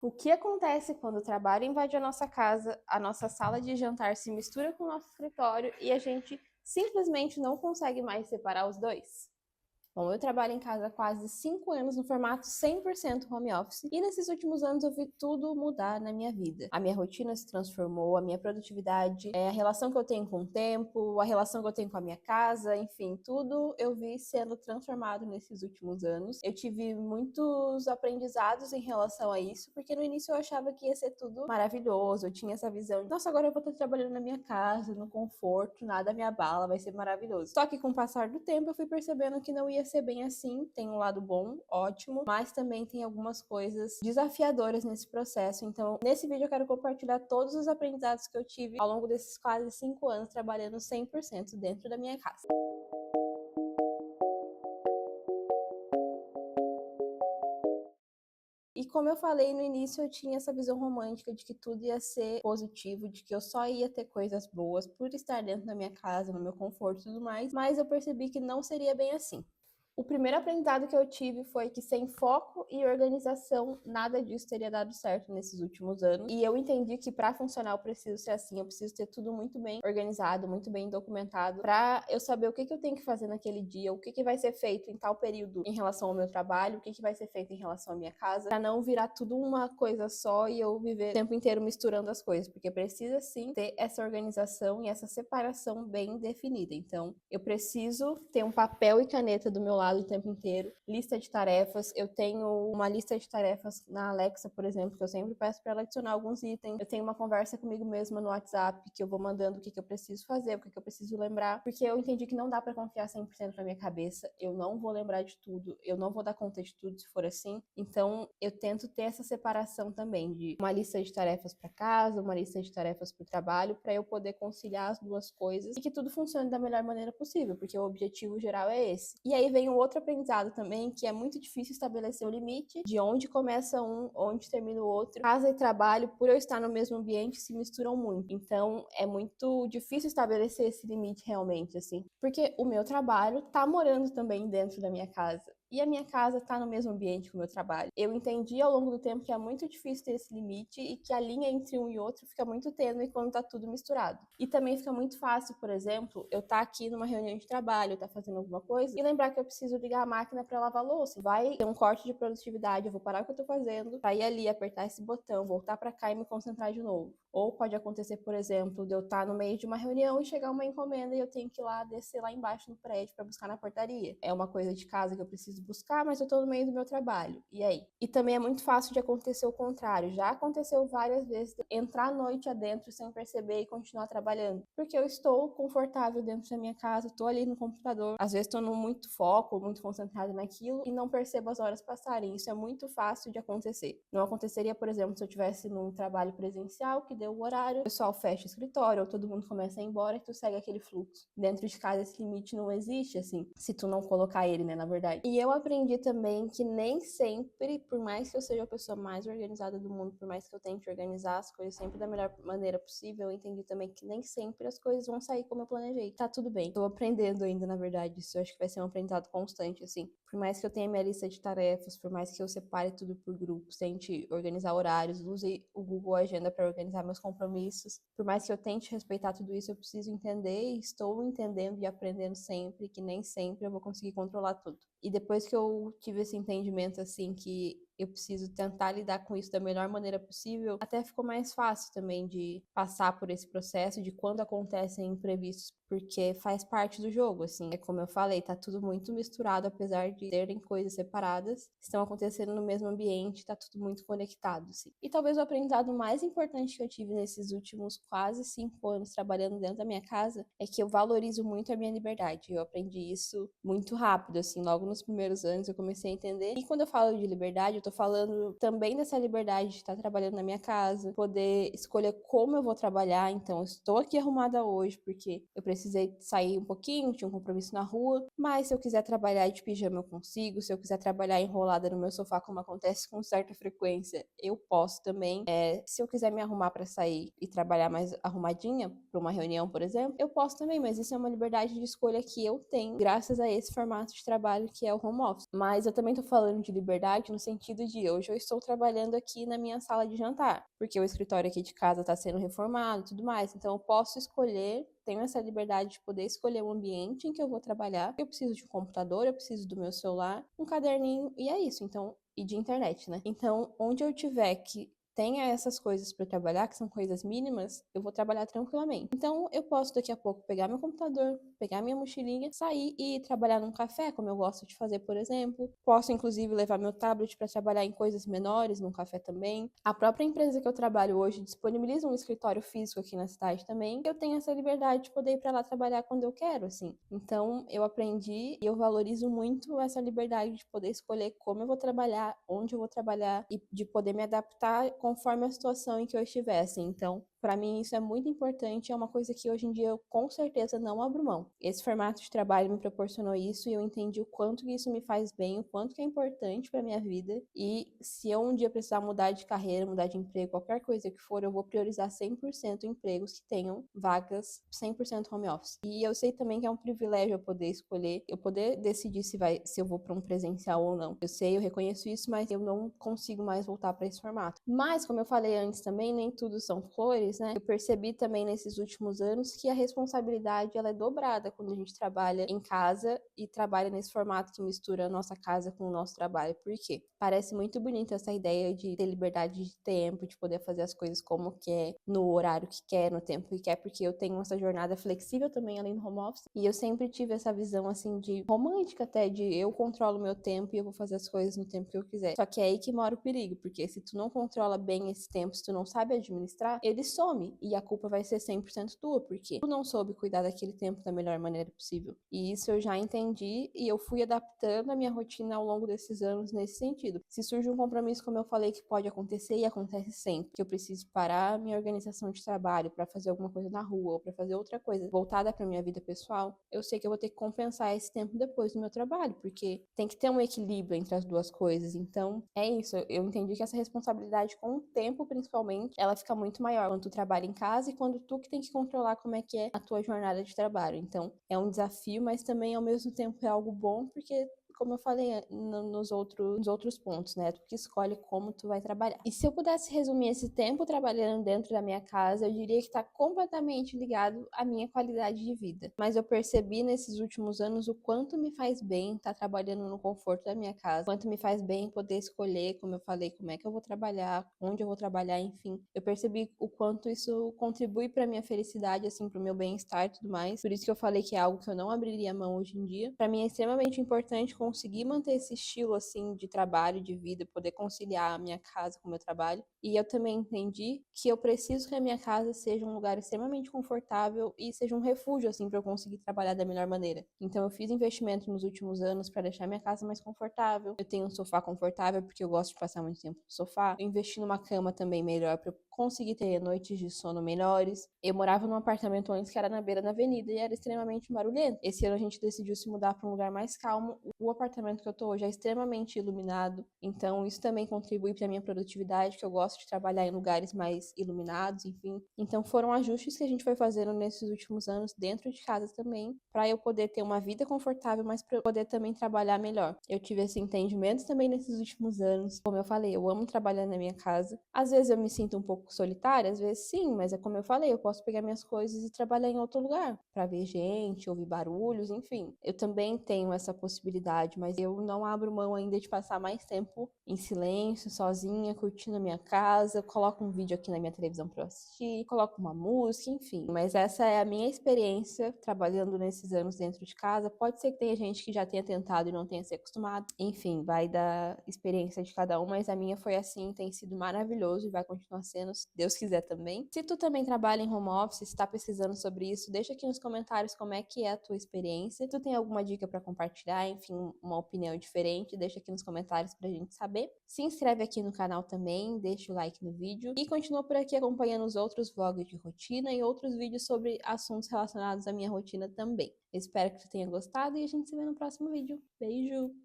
O que acontece quando o trabalho invade a nossa casa, a nossa sala de jantar se mistura com o nosso escritório e a gente simplesmente não consegue mais separar os dois? Bom, eu trabalho em casa há quase 5 anos no formato 100% home office e nesses últimos anos eu vi tudo mudar na minha vida. A minha rotina se transformou, a minha produtividade, a relação que eu tenho com o tempo, a relação que eu tenho com a minha casa, enfim, tudo eu vi sendo transformado nesses últimos anos. Eu tive muitos aprendizados em relação a isso, porque no início eu achava que ia ser tudo maravilhoso, eu tinha essa visão de, nossa, agora eu vou estar trabalhando na minha casa, no conforto, nada me abala, vai ser maravilhoso. Só que com o passar do tempo eu fui percebendo que não ia ser bem assim, tem um lado bom, ótimo, mas também tem algumas coisas desafiadoras nesse processo. Então, nesse vídeo eu quero compartilhar todos os aprendizados que eu tive ao longo desses quase 5 anos trabalhando 100% dentro da minha casa. E como eu falei no início, eu tinha essa visão romântica de que tudo ia ser positivo, de que eu só ia ter coisas boas por estar dentro da minha casa, no meu conforto e tudo mais, mas eu percebi que não seria bem assim. O primeiro aprendizado que eu tive foi que sem foco e organização, nada disso teria dado certo nesses últimos anos. E eu entendi que para funcionar eu preciso ser assim, eu preciso ter tudo muito bem organizado, muito bem documentado, para eu saber o que eu tenho que fazer naquele dia, o que vai ser feito em tal período em relação ao meu trabalho, o que vai ser feito em relação à minha casa, para não virar tudo uma coisa só e eu viver o tempo inteiro misturando as coisas, porque precisa sim ter essa organização e essa separação bem definida. Então, eu preciso ter um papel e caneta do meu lado o tempo inteiro, lista de tarefas. Eu tenho uma lista de tarefas na Alexa, por exemplo, que eu sempre peço para ela adicionar alguns itens. Eu tenho uma conversa comigo mesma no WhatsApp, que eu vou mandando o que eu preciso fazer, o que eu preciso lembrar, porque eu entendi que não dá para confiar 100% na minha cabeça, eu não vou lembrar de tudo, eu não vou dar conta de tudo se for assim. Então, eu tento ter essa separação também de uma lista de tarefas para casa, uma lista de tarefas para o trabalho, para eu poder conciliar as duas coisas e que tudo funcione da melhor maneira possível, porque o objetivo geral é esse. E aí vem um outro aprendizado também, que é muito difícil estabelecer o limite de onde começa um, onde termina o outro. Casa e trabalho, por eu estar no mesmo ambiente, se misturam muito. Então, é muito difícil estabelecer esse limite realmente, assim. Porque o meu trabalho tá morando também dentro da minha casa. E a minha casa está no mesmo ambiente que o meu trabalho. Eu entendi ao longo do tempo que é muito difícil ter esse limite e que a linha entre um e outro fica muito tênue quando está tudo misturado. E também fica muito fácil, por exemplo, eu estar aqui numa reunião de trabalho, estar fazendo alguma coisa e lembrar que eu preciso ligar a máquina para lavar a louça. Vai ter um corte de produtividade, eu vou parar o que eu estou fazendo para ir ali, apertar esse botão, voltar para cá e me concentrar de novo. Ou pode acontecer, por exemplo, de eu estar no meio de uma reunião e chegar uma encomenda e eu tenho que ir lá, descer lá embaixo no prédio para buscar na portaria. É uma coisa de casa que eu preciso buscar, mas eu tô no meio do meu trabalho. E aí? E também é muito fácil de acontecer o contrário. Já aconteceu várias vezes de entrar à noite adentro sem perceber e continuar trabalhando. Porque eu estou confortável dentro da minha casa, tô ali no computador. Às vezes tô no muito foco, muito concentrado naquilo e não percebo as horas passarem. Isso é muito fácil de acontecer. Não aconteceria, por exemplo, se eu tivesse num trabalho presencial que deu o horário, o pessoal fecha o escritório, ou todo mundo começa a ir embora e tu segue aquele fluxo. Dentro de casa esse limite não existe, assim, se tu não colocar ele, né, na verdade. E eu aprendi também que nem sempre, por mais que eu seja a pessoa mais organizada do mundo, por mais que eu tente organizar as coisas sempre da melhor maneira possível, eu entendi também que nem sempre as coisas vão sair como eu planejei. Tá tudo bem. Tô aprendendo ainda, na verdade. Isso eu acho que vai ser um aprendizado constante, assim. Por mais que eu tenha minha lista de tarefas, por mais que eu separe tudo por grupos, tente organizar horários, use o Google Agenda para organizar meus compromissos, por mais que eu tente respeitar tudo isso, eu preciso entender e estou entendendo e aprendendo sempre que nem sempre eu vou conseguir controlar tudo. E depois que eu tive esse entendimento, assim, que eu preciso tentar lidar com isso da melhor maneira possível, até ficou mais fácil também de passar por esse processo, de quando acontecem imprevistos, porque faz parte do jogo, assim. É como eu falei, tá tudo muito misturado, apesar de terem coisas separadas, estão acontecendo no mesmo ambiente, tá tudo muito conectado, assim. E talvez o aprendizado mais importante que eu tive nesses últimos quase 5 anos trabalhando dentro da minha casa é que eu valorizo muito a minha liberdade. Eu aprendi isso muito rápido, assim, logo nos primeiros anos eu comecei a entender. E quando eu falo de liberdade, eu tô falando também dessa liberdade de estar trabalhando na minha casa, poder escolher como eu vou trabalhar. Então, eu estou aqui arrumada hoje porque eu precisei sair um pouquinho, tinha um compromisso na rua, mas se eu quiser trabalhar de pijama eu consigo, se eu quiser trabalhar enrolada no meu sofá, como acontece com certa frequência, eu posso também. Se eu quiser me arrumar para sair e trabalhar mais arrumadinha para uma reunião, por exemplo, eu posso também, mas isso é uma liberdade de escolha que eu tenho graças a esse formato de trabalho que é o home office. Mas eu também tô falando de liberdade no sentido do dia. Hoje eu estou trabalhando aqui na minha sala de jantar, porque o escritório aqui de casa está sendo reformado e tudo mais. Então eu posso escolher, tenho essa liberdade de poder escolher o ambiente em que eu vou trabalhar. Eu preciso de um computador, eu preciso do meu celular, um caderninho e é isso. Então, e de internet, né? Então, onde eu tiver que tenha essas coisas para trabalhar, que são coisas mínimas, eu vou trabalhar tranquilamente. Então, eu posso daqui a pouco pegar meu computador, pegar minha mochilinha, sair e trabalhar num café, como eu gosto de fazer, por exemplo. Posso, inclusive, levar meu tablet para trabalhar em coisas menores, num café também. A própria empresa que eu trabalho hoje disponibiliza um escritório físico aqui na cidade também. Eu tenho essa liberdade de poder ir para lá trabalhar quando eu quero, assim. Então, eu aprendi e eu valorizo muito essa liberdade de poder escolher como eu vou trabalhar, onde eu vou trabalhar e de poder me adaptar conforme a situação em que eu estivesse. Então, para mim isso é muito importante, é uma coisa que hoje em dia eu com certeza não abro mão. Esse formato de trabalho me proporcionou isso e eu entendi o quanto que isso me faz bem, o quanto que é importante para minha vida. E se eu um dia precisar mudar de carreira, mudar de emprego, qualquer coisa que for, eu vou priorizar 100% empregos que tenham vagas 100% home office. E eu sei também que é um privilégio eu poder escolher, eu poder decidir se eu vou para um presencial ou não. Eu sei, eu reconheço isso, mas eu não consigo mais voltar para esse formato. Mas, como eu falei antes também, nem tudo são flores, né? Eu percebi também nesses últimos anos que a responsabilidade ela é dobrada quando a gente trabalha em casa e trabalha nesse formato que mistura a nossa casa com o nosso trabalho. Por quê? Parece muito bonita essa ideia de ter liberdade de tempo, de poder fazer as coisas como quer, no horário que quer, no tempo que quer, porque eu tenho essa jornada flexível também além do home office. E eu sempre tive essa visão assim de romântica até, de eu controlo meu tempo e eu vou fazer as coisas no tempo que eu quiser. Só que é aí que mora o perigo, porque se tu não controla bem esse tempo, se tu não sabe administrar, ele some e a culpa vai ser 100% tua, porque tu não soube cuidar daquele tempo da melhor maneira possível. E isso eu já entendi e eu fui adaptando a minha rotina ao longo desses anos nesse sentido. Se surge um compromisso, como eu falei, que pode acontecer e acontece sempre, que eu preciso parar minha organização de trabalho para fazer alguma coisa na rua ou para fazer outra coisa voltada para minha vida pessoal, eu sei que eu vou ter que compensar esse tempo depois do meu trabalho, porque tem que ter um equilíbrio entre as duas coisas. Então, é isso. Eu entendi que essa responsabilidade com o tempo, principalmente, ela fica muito maior quando tu trabalha em casa e quando tu que tem que controlar como é que é a tua jornada de trabalho. Então, é um desafio, mas também ao mesmo tempo é algo bom, porque como eu falei nos outros pontos, né? Tu que escolhe como tu vai trabalhar. E se eu pudesse resumir esse tempo trabalhando dentro da minha casa, eu diria que está completamente ligado à minha qualidade de vida. Mas eu percebi nesses últimos anos o quanto me faz bem estar trabalhando no conforto da minha casa, quanto me faz bem poder escolher, como eu falei, como é que eu vou trabalhar, onde eu vou trabalhar, enfim. Eu percebi o quanto isso contribui para minha felicidade, assim, para o meu bem-estar e tudo mais. Por isso que eu falei que é algo que eu não abriria mão hoje em dia. Para mim é extremamente importante conseguir manter esse estilo assim de trabalho, de vida, poder conciliar a minha casa com o meu trabalho. E eu também entendi que eu preciso que a minha casa seja um lugar extremamente confortável e seja um refúgio assim para eu conseguir trabalhar da melhor maneira. Então eu fiz investimento nos últimos anos para deixar minha casa mais confortável. Eu tenho um sofá confortável porque eu gosto de passar muito tempo no sofá. Eu investi numa cama também melhor para eu conseguir ter noites de sono melhores. Eu morava num apartamento antes que era na beira da avenida e era extremamente barulhento. Esse ano a gente decidiu se mudar para um lugar mais calmo. O apartamento que eu tô hoje é extremamente iluminado, então isso também contribui para minha produtividade, que eu gosto de trabalhar em lugares mais iluminados, enfim. Então foram ajustes que a gente foi fazendo nesses últimos anos dentro de casa também, para eu poder ter uma vida confortável, mas para eu poder também trabalhar melhor. Eu tive esse entendimento também nesses últimos anos. Como eu falei, eu amo trabalhar na minha casa. Às vezes eu me sinto um pouco solitária, às vezes sim, mas é como eu falei, eu posso pegar minhas coisas e trabalhar em outro lugar, para ver gente, ouvir barulhos, enfim. Eu também tenho essa possibilidade, mas eu não abro mão ainda de passar mais tempo em silêncio, sozinha, curtindo a minha casa, coloco um vídeo aqui na minha televisão para eu assistir, coloco uma música, enfim. Mas essa é a minha experiência trabalhando nesses anos dentro de casa. Pode ser que tenha gente que já tenha tentado e não tenha se acostumado. Enfim, vai da experiência de cada um, mas a minha foi assim, tem sido maravilhoso e vai continuar sendo, se Deus quiser também. Se tu também trabalha em home office, se tá pesquisando sobre isso, deixa aqui nos comentários como é que é a tua experiência. Se tu tem alguma dica para compartilhar, enfim, uma opinião diferente, deixa aqui nos comentários pra gente saber. Se inscreve aqui no canal também, deixa o like no vídeo e continua por aqui acompanhando os outros vlogs de rotina e outros vídeos sobre assuntos relacionados à minha rotina também. Espero que tu tenha gostado e a gente se vê no próximo vídeo. Beijo!